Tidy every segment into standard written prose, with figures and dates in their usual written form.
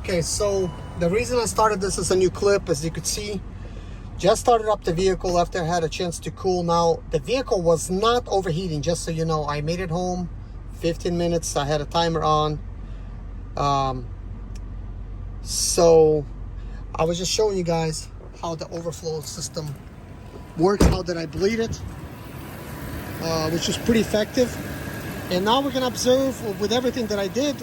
Okay, so the reason I started this as a new clip, as you could see, just started up the vehicle after I had a chance to cool. Now, the vehicle was not overheating, just so you know. I made it home, 15 minutes. I had a timer on. So I was just showing you guys how the overflow system works, how did I bleed it, which was pretty effective. And now we're gonna observe with everything that I did,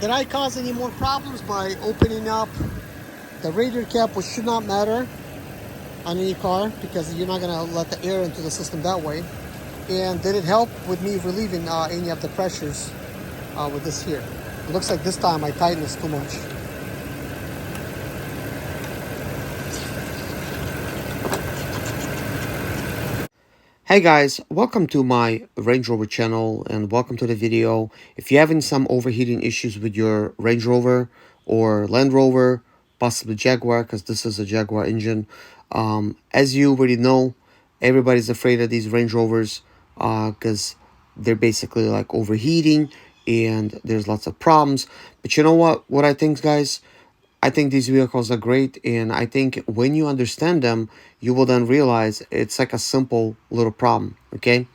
did I cause any more problems by opening up the radiator cap, which should not matter on any car because you're not gonna let the air into the system that way. And did it help with me relieving any of the pressures with this here? It looks like this time I tightened this too much. Hey guys, welcome to my Range Rover channel and welcome to the video. If you're having some overheating issues with your Range Rover or Land Rover, possibly Jaguar, because this is a Jaguar engine, as you already know, everybody's afraid of these Range Rovers because they're basically like overheating and there's lots of problems. But you know what I think, guys? I think these vehicles are great, and I think when you understand them, you will then realize it's like a simple little problem, okay?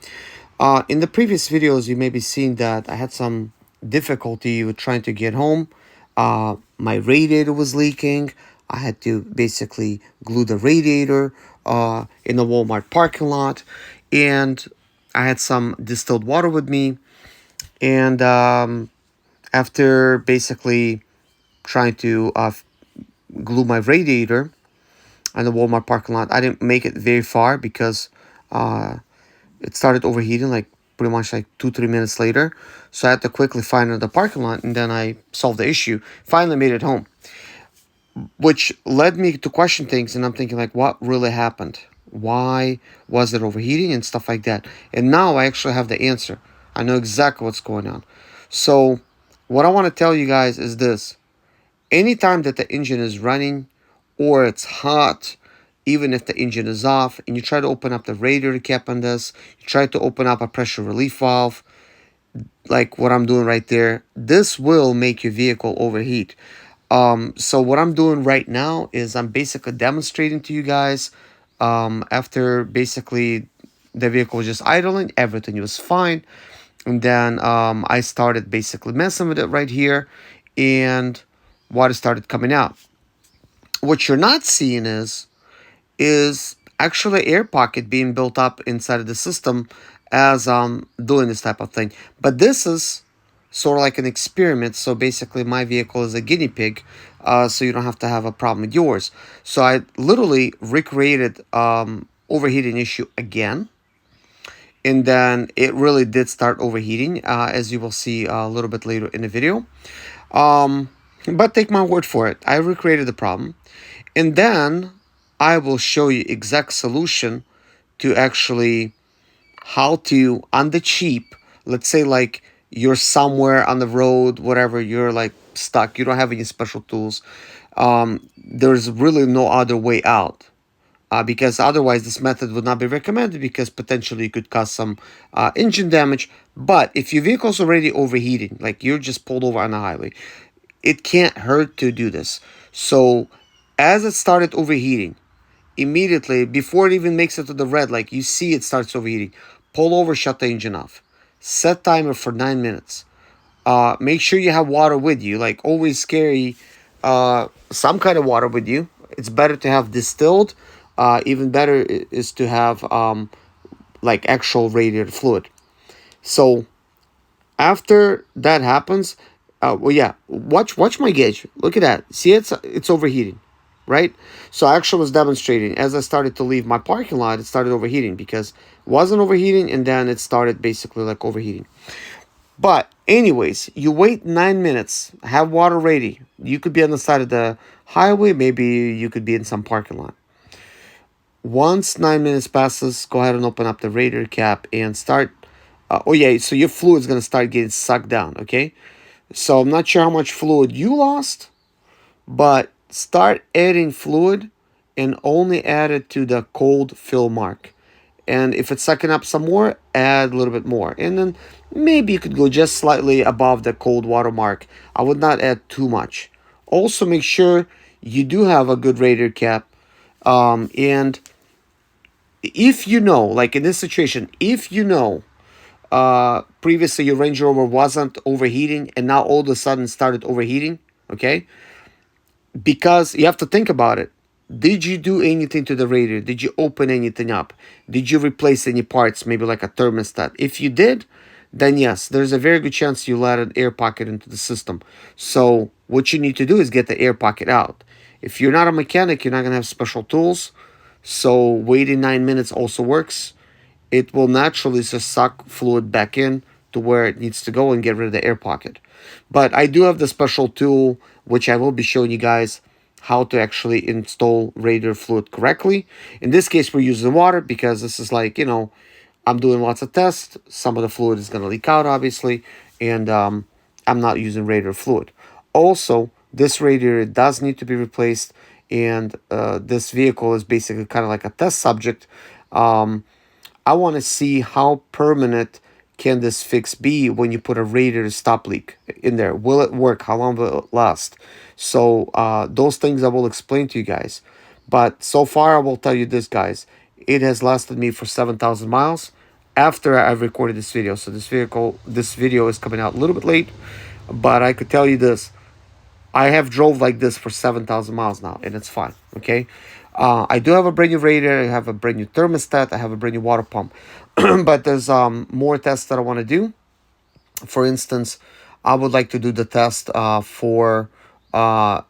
In the previous videos, you may be seeing that I had some difficulty with trying to get home. My radiator was leaking. I had to basically glue the radiator in the Walmart parking lot, and I had some distilled water with me. And after basically trying to glue my radiator in the Walmart parking lot, I didn't make it very far because it started overheating like pretty much like 2-3 minutes later. So I had to quickly find another parking lot, and then I solved the issue. Finally made it home, which led me to question things, and I'm thinking like, what really happened? Why was it overheating and stuff like that? And now I actually have the answer. I know exactly what's going on. So what I want to tell you guys is this. Anytime that the engine is running or it's hot, even if the engine is off, and you try to open up the radiator cap on this, you try to open up a pressure relief valve, like what I'm doing right there, this will make your vehicle overheat. So what I'm doing right now is I'm basically demonstrating to you guys after basically the vehicle was just idling, everything was fine. And then I started basically messing with it right here, and water started coming out. What you're not seeing is actually air pocket being built up inside of the system as I'm doing this type of thing. But this is sort of like an experiment. So basically my vehicle is a guinea pig, so you don't have to have a problem with yours. So I literally recreated overheating issue again. And then it really did start overheating, as you will see a little bit later in the video. But take my word for it. I recreated the problem. And then I will show you exact solution to actually how to, on the cheap, let's say like you're somewhere on the road, whatever, you're like stuck, you don't have any special tools. There's really no other way out. Because otherwise this method would not be recommended because potentially you could cause some engine damage. But if your vehicle's already overheating, like you're just pulled over on the highway, it can't hurt to do this. So as it started overheating, immediately, before it even makes it to the red, like you see it starts overheating, pull over, shut the engine off. Set timer for 9 minutes. Make sure you have water with you, like always carry some kind of water with you. It's better to have distilled. Even better is to have like actual radiator fluid. So after that happens, well, yeah, watch my gauge. Look at that. See, it's overheating, right? So I actually was demonstrating as I started to leave my parking lot, it started overheating because it wasn't overheating, and then it started basically like overheating. But anyways, you wait 9 minutes, have water ready. You could be on the side of the highway, maybe you could be in some parking lot. Once 9 minutes passes, go ahead and open up the radiator cap and start. Oh yeah, so your fluid is going to start getting sucked down, okay? So I'm not sure how much fluid you lost, but start adding fluid and only add it to the cold fill mark. And if it's sucking up some more, add a little bit more. And then maybe you could go just slightly above the cold water mark. I would not add too much. Also, make sure you do have a good radiator cap. And if you know, like in this situation, if you know previously your Range Rover wasn't overheating and now all of a sudden started overheating, okay? Because you have to think about it. Did you do anything to the radiator? Did you open anything up? Did you replace any parts, maybe like a thermostat? If you did, then yes, there's a very good chance you let an air pocket into the system. So what you need to do is get the air pocket out. If you're not a mechanic, you're not going to have special tools. So waiting 9 minutes also works. It will naturally just suck fluid back in to where it needs to go and get rid of the air pocket. But I do have the special tool, which I will be showing you guys how to actually install radiator fluid correctly. In this case, we're using water because this is like, I'm doing lots of tests. Some of the fluid is going to leak out, obviously, and I'm not using radiator fluid. Also, this radiator does need to be replaced, and this vehicle is basically kind of like a test subject. I want to see how permanent can this fix be when you put a radiator stop leak in there. Will it work? How long will it last? So those things I will explain to you guys. But so far, I will tell you this, guys. It has lasted me for 7,000 miles after I've recorded this video. So this video is coming out a little bit late. But I could tell you this. I have drove like this for 7,000 miles now, and it's fine, okay? I do have a brand new radiator. I have a brand new thermostat. I have a brand new water pump. But there's more tests that I want to do. For instance, I would like to do the test for the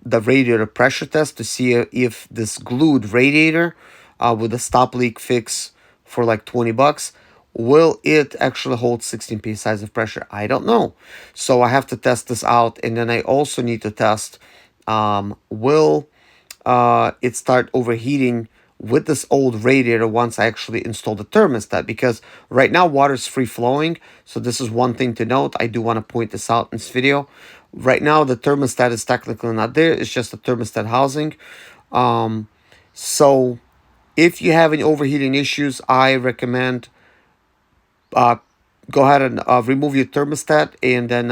radiator pressure test to see if this glued radiator with a stop leak fix for like 20 bucks, will it actually hold 16 psi of pressure? I don't know. So I have to test this out. And then I also need to test, will it start overheating with this old radiator once I actually install the thermostat, because right now water is free flowing. So this is one thing to note. I do want to point this out in this video. Right now the thermostat is technically not there. It's just a thermostat housing. So if you have any overheating issues, I recommend go ahead and remove your thermostat, and then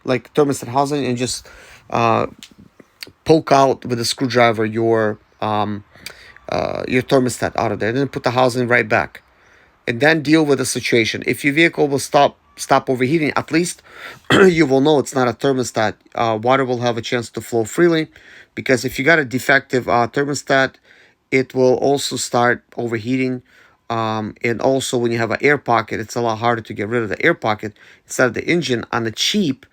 like thermostat housing, and just poke out with a screwdriver your thermostat out of there, and then put the housing right back, and then deal with the situation. If your vehicle will stop overheating, at least you will know it's not a thermostat. Water will have a chance to flow freely, because if you got a defective thermostat, it will also start overheating. And also when you have an air pocket, it's a lot harder to get rid of the air pocket instead of the engine on the cheap,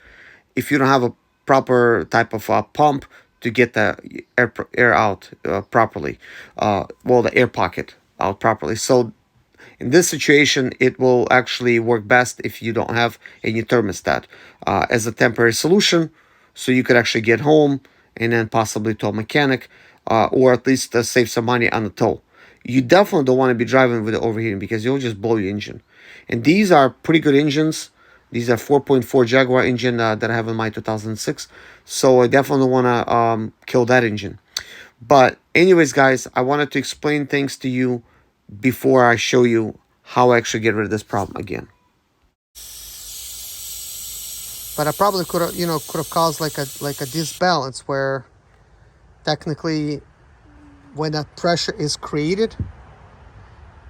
if you don't have a proper type of pump to get the air out properly, the air pocket out properly. So in this situation, it will actually work best if you don't have any thermostat as a temporary solution, so you could actually get home and then possibly tow a mechanic, or at least save some money on the tow. You definitely don't want to be driving with the overheating, because you'll just blow your engine. And these are pretty good engines. These are 4.4 Jaguar engine that I have in my 2006. So I definitely want to kill that engine. But anyways, guys, I wanted to explain things to you before I show you how I actually get rid of this problem again. But I probably could have caused like a disbalance, where technically when that pressure is created,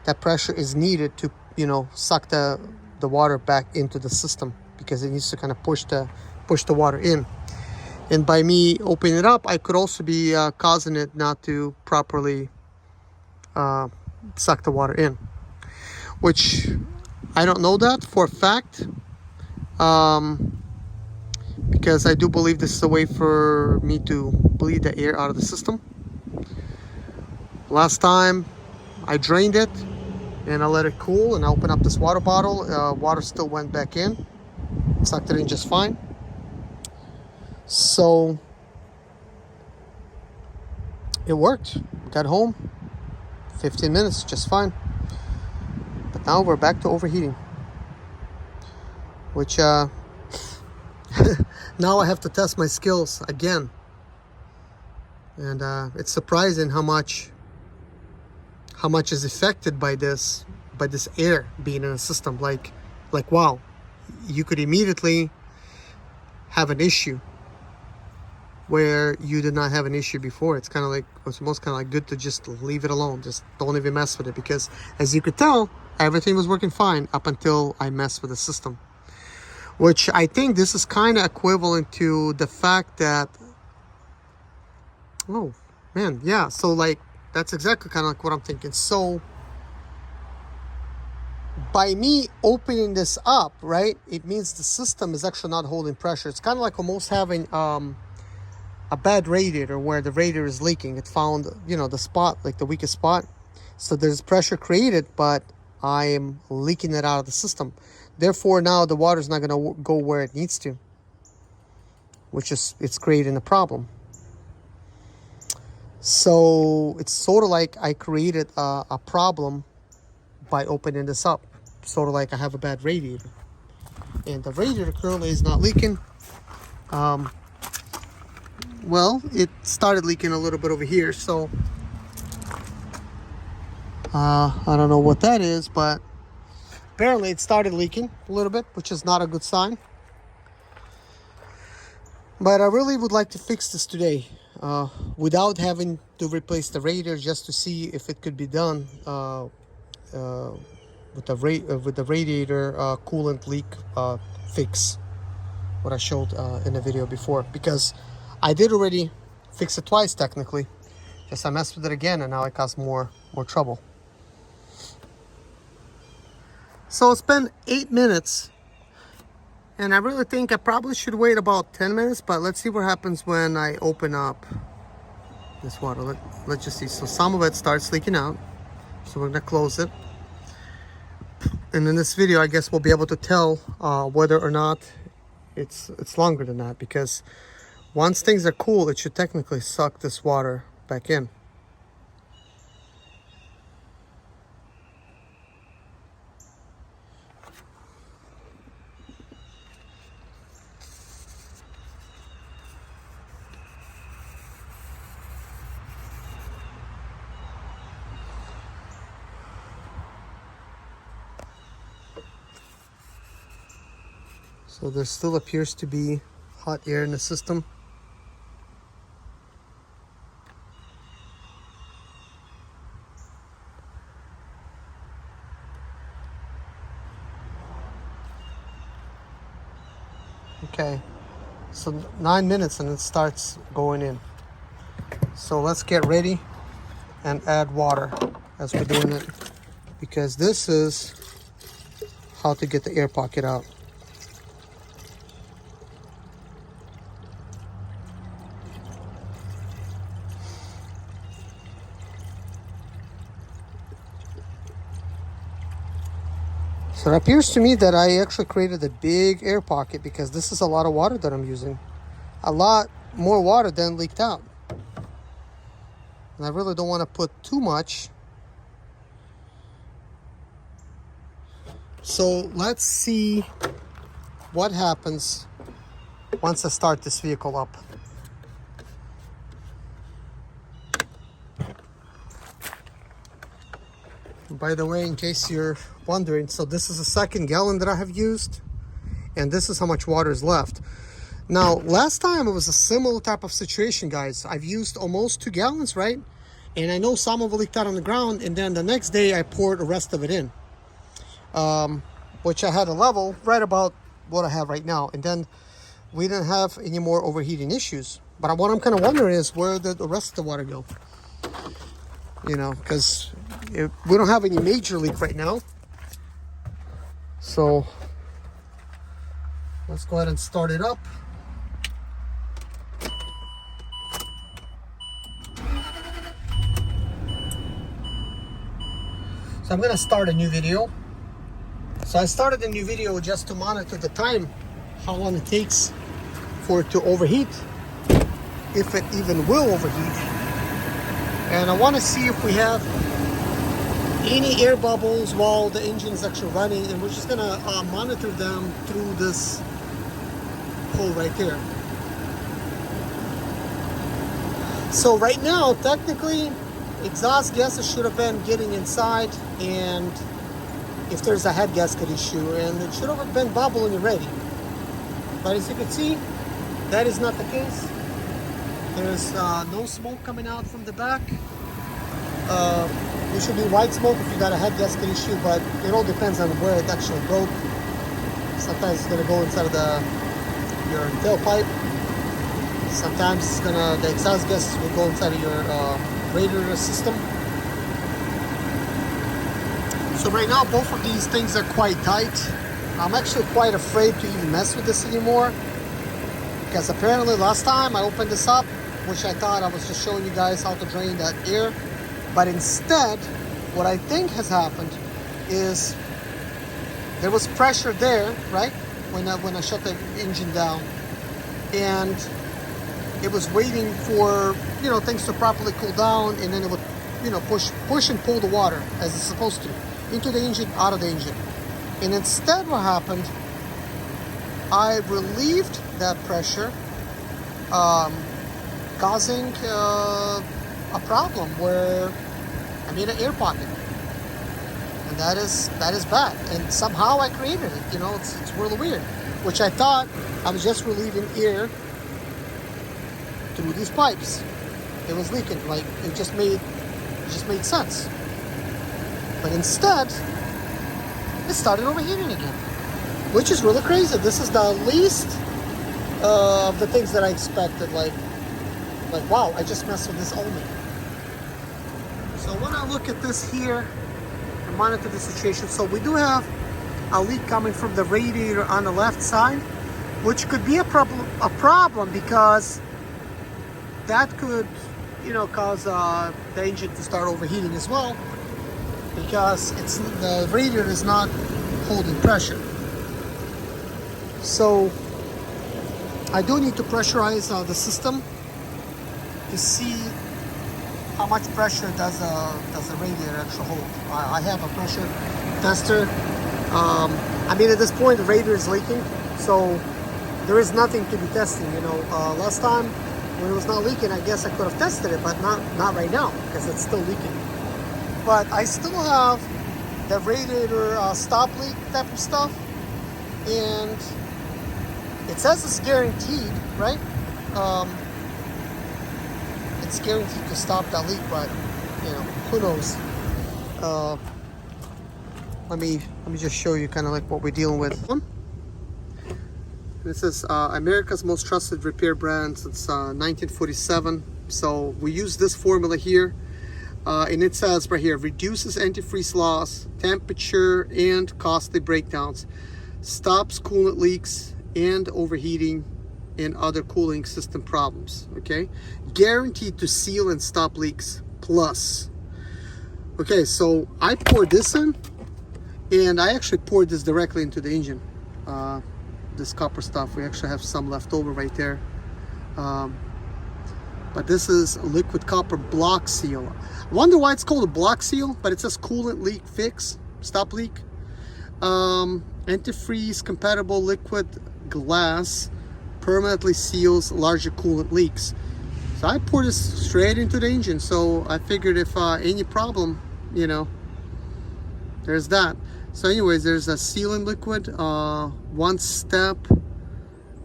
that pressure is needed to suck the water back into the system, because it needs to kind of push the water in. And by me opening it up, I could also be causing it not to properly suck the water in, which I don't know that for a fact, because I do believe this is a way for me to bleed the air out of the system. Last time I drained it and I let it cool, and I opened up this water bottle. Water still went back in, sucked it in just fine. So it worked. Got home, 15 minutes, just fine. But now we're back to overheating, which now I have to test my skills again. And it's surprising how how much is affected by this air being in a system. Like wow, you could immediately have an issue where you did not have an issue before. It's almost kind of like good to just leave it alone. Just don't even mess with it, because as you could tell, everything was working fine up until I messed with the system. Which I think this is kind of equivalent to the fact that, oh man, yeah, so like that's exactly kind of like what I'm thinking. So by me opening this up, right, it means the system is actually not holding pressure. It's kind of like almost having a bad radiator where the radiator is leaking. It found, the spot, like the weakest spot. So there's pressure created, but I am leaking it out of the system. Therefore, now the water is not going to go where it needs to, it's creating a problem. So it's sort of like I created a problem by opening this up. Sort of like I have a bad radiator, and the radiator currently is not leaking. Well, it started leaking a little bit over here, so I don't know what that is, but apparently it started leaking a little bit, which is not a good sign. But I really would like to fix this today without having to replace the radiator, just to see if it could be done with the radiator coolant leak fix, what I showed in the video before, because I did already fix it twice technically. Just I messed with it again, and now it caused more trouble. So it's been 8 minutes, and I really think I probably should wait about 10 minutes, but let's see what happens when I open up this water. Let's just see. So some of it starts leaking out, so we're gonna close it. And in this video, I guess we'll be able to tell whether or not it's longer than that, because once things are cool, it should technically suck this water back in. So there still appears to be hot air in the system. Okay, so 9 minutes and it starts going in. So let's get ready and add water as we're doing it, because this is how to get the air pocket out. So it appears to me that I actually created a big air pocket, because this is a lot of water that I'm using. A lot more water than leaked out. And I really don't want to put too much. So let's see what happens once I start this vehicle up. By the way, in case you're wondering, so this is the second gallon that I have used, and this is how much water is left. Now, last time it was a similar type of situation, guys. I've used almost 2 gallons, right? And I know some of it leaked out on the ground, and then the next day I poured the rest of it in, which I had a level right about what I have right now. And then we didn't have any more overheating issues. But what I'm kind of wondering is, where did the rest of the water go? Because we don't have any major leak right now. So let's go ahead and start it up. So I'm gonna start a new video. So I started a new video just to monitor the time, how long it takes for it to overheat, if it even will overheat. And I want to see if we have any air bubbles while the engine is actually running, and we're just gonna monitor them through this hole right there. So right now, technically, exhaust gases should have been getting inside, and if there's a head gasket issue, and it should have been bubbling already. But as you can see, that is not the case. There's no smoke coming out from the back. There should be white smoke if you got a head gasket issue, but it all depends on where it actually broke. Sometimes it's gonna go inside of your tailpipe. Sometimes it's the exhaust gases will go inside of your radiator system. So right now, both of these things are quite tight. I'm actually quite afraid to even mess with this anymore, because apparently last time I opened this up, which I thought I was just showing you guys how to drain that air, but instead, what I think has happened is there was pressure there, right? When I shut the engine down, and it was waiting for things to properly cool down, and then it would push and pull the water as it's supposed to into the engine, out of the engine. And instead, what happened? I relieved that pressure, causing a problem where I made an air pocket, and that is bad. And somehow I created it. It's really weird. Which I thought I was just relieving air through these pipes. It was leaking. Like it just made sense. But instead, it started overheating again, which is really crazy. This is the least of the things that I expected. Like wow, I just messed with this only. So when I look at this here and monitor the situation, so we do have a leak coming from the radiator on the left side, which could be a problem because that could cause the engine to start overheating as well, because the radiator is not holding pressure. So I do need to pressurize the system to see how much pressure does the radiator actually hold. I have a pressure tester. At this point the radiator is leaking, so there is nothing to be testing. Last time when it was not leaking, I guess I could have tested it, but not right now because it's still leaking. But I still have the radiator stop leak type of stuff, and it says it's guaranteed, right? It's guaranteed to stop that leak, but who knows? Let me just show you kind of like what we're dealing with. This is America's most trusted repair brand since 1947. So we use this formula here, and it says right here: reduces antifreeze loss, temperature, and costly breakdowns, stops coolant leaks and overheating and other cooling system problems. Okay, guaranteed to seal and stop leaks. Plus, okay, so I poured this in, and I actually poured this directly into the engine. This copper stuff, we actually have some left over right there, but this is a liquid copper block seal. I wonder why it's called a block seal, but it says coolant leak fix, stop leak. Antifreeze compatible liquid glass permanently seals larger coolant leaks. So I poured this straight into the engine, so I figured if any problem, there's that. So anyways, there's a sealant liquid, one step,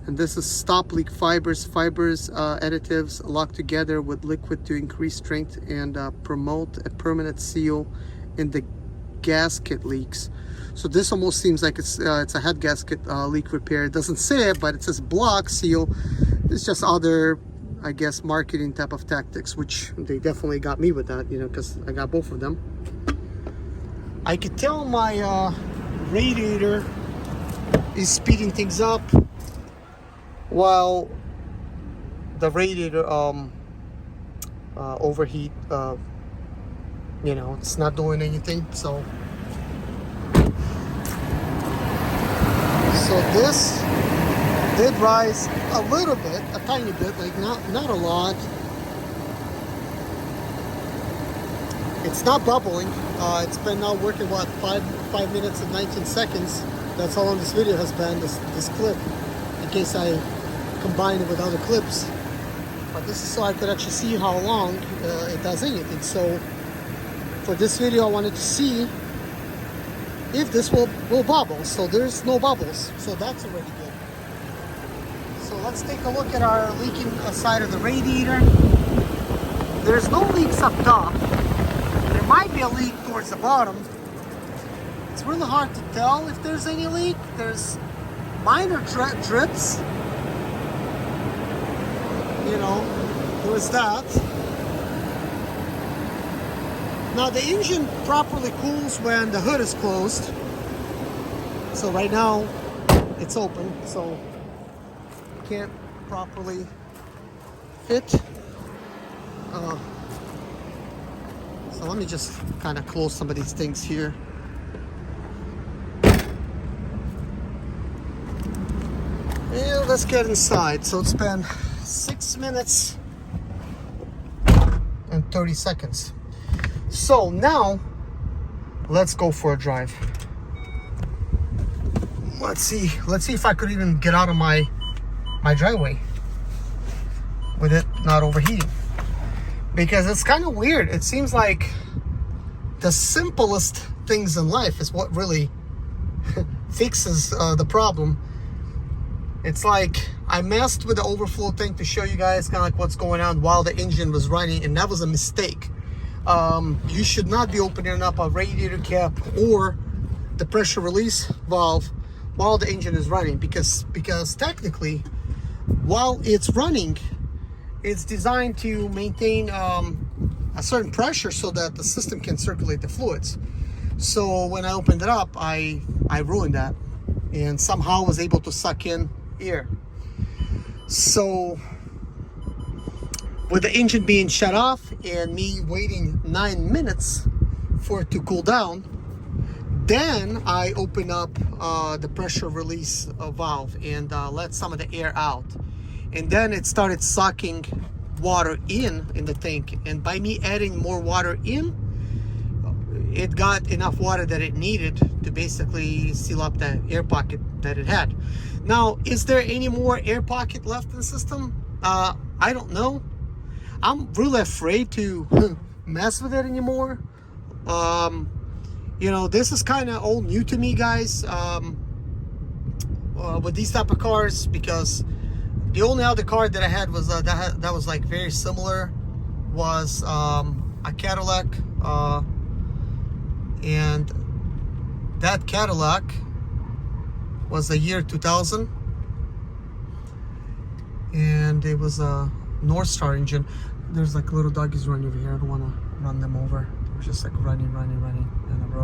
and this is stop leak fibers additives locked together with liquid to increase strength and promote a permanent seal in the gasket leaks. So this almost seems like it's a head gasket leak repair. It doesn't say it, but it says block seal. It's just other, I guess, marketing type of tactics, which they definitely got me with that, because I got both of them. I could tell my radiator is speeding things up, while the radiator overheat, it's not doing anything. So this did rise a little bit, a tiny bit, like not a lot. It's not bubbling. It's been now working, what, 5 minutes and 19 seconds. That's how long this video has been, this clip, in case I combine it with other clips. But This is so I could actually see how long it does anything. So for this video, I wanted to see if this will bubble. So there's no bubbles, so that's already good. So let's take a look at our leaking side of the radiator. There's no leaks up top. There might be a leak towards the bottom. It's really hard to tell if there's any leak. There's minor drips. You know, there was that. Now the engine properly cools when the hood is closed. So right now it's open, so can't properly fit. So let me just kind of close some of these things here. And let's get inside. So it's been 6 minutes and 30 seconds. So now let's go for a drive. Let's see if I could even get out of my driveway with it not overheating, because it's kind of weird. It seems like the simplest things in life is what really fixes the problem. It's like I messed with the overflow thing to show you guys kind of like what's going on while the engine was running, and that was a mistake. You should not be opening up a radiator cap or the pressure release valve while the engine is running, because technically while it's running, it's designed to maintain a certain pressure so that the system can circulate the fluids. So when I opened it up, I ruined that and somehow was able to suck in air. So with the engine being shut off and me waiting 9 minutes for it to cool down, then I open up the pressure release valve and let some of the air out. And then it started sucking water in the tank. And by me adding more water in, it got enough water that it needed to basically seal up the air pocket that it had. Now, is there any more air pocket left in the system? I don't know. I'm really afraid to mess with it anymore. You know, this is kind of all new to me, guys, with these type of cars, because the only other car that I had was that was like very similar was a Cadillac, and that Cadillac was the year 2000, and it was a North Star engine. There's like little doggies running over here. I don't want to run them over. They're just like running in the road.